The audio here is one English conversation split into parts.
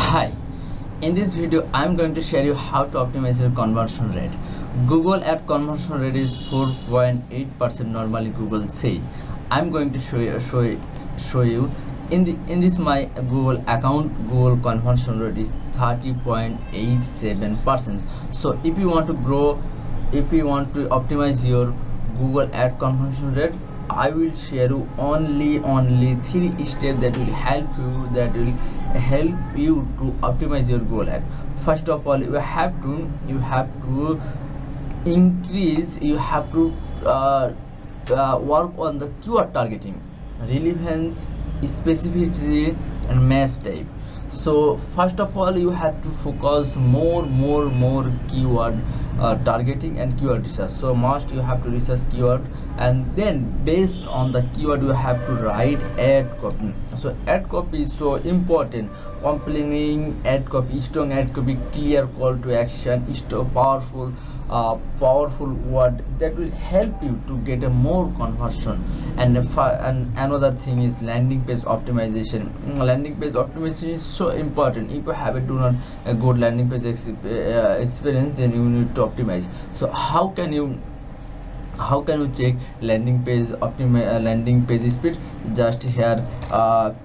Hi, in this video I'm going to share you how to optimize your conversion rate. Google ad conversion rate is 4.8% normally Google says. I'm going to show you in this my Google account. Google conversion rate is 30.87%. So if you want to grow, if you want to optimize your Google ad conversion rate, I will share you only 3 steps that will help you to optimize your Google ad. First of all, you have to work on the keyword targeting, relevance, specificity, and match type. So first of all, you have to focus more keyword targeting and keyword research. So must you have to research keyword, and then based on the keyword you have to write ad copy. So ad copy is so important. Compelling ad copy, strong ad copy, clear call to action, powerful word that will help you to get a more conversion. And another thing is landing page optimization. Landing page optimization is so important. If you have a good landing page experience, then you need to optimize. So how can you check landing page landing page speed? Just here,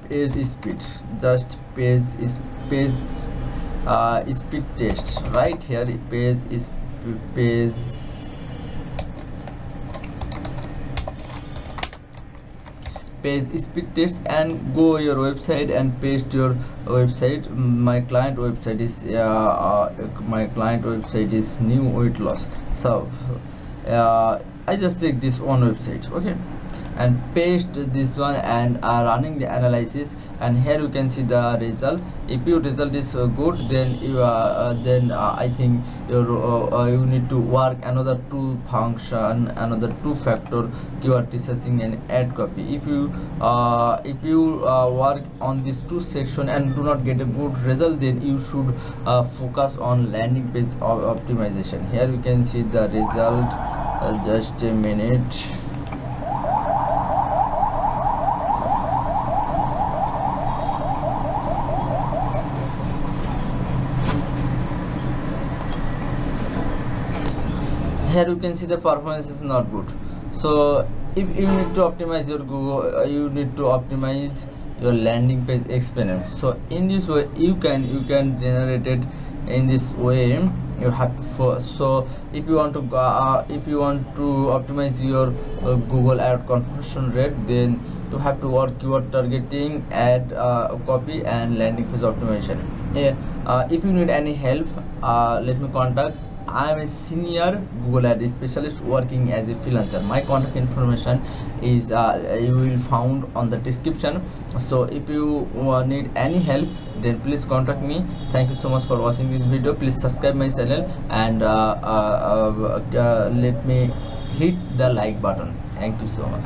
page speed, just page speed test. Right here, page speed test, and go your website and paste your website. My client website is new weight loss. So I just take this one website, okay, and paste this one, and running the analysis, and here you can see the result. If your result is good, then I think you need to work another two factor, keyword researching and ad copy. If you work on these two section and do not get a good result, then you should focus on landing page optimization. Here you can see the result. Just a minute. Here you can see the performance is not good. So if you need to optimize your Google, you need to optimize your landing page experience. So in this way you can generate it in this way. You have to so if you want to optimize your Google ad conversion rate, then you have to work keyword targeting, ad copy, and landing page optimization. If you need any help, let me contact. I am a senior Google Ad specialist working as a freelancer. My contact information is you will found on the description. So if you need any help, then please contact me. Thank you so much for watching this video. Please subscribe my channel, and let me hit the like button. Thank you so much.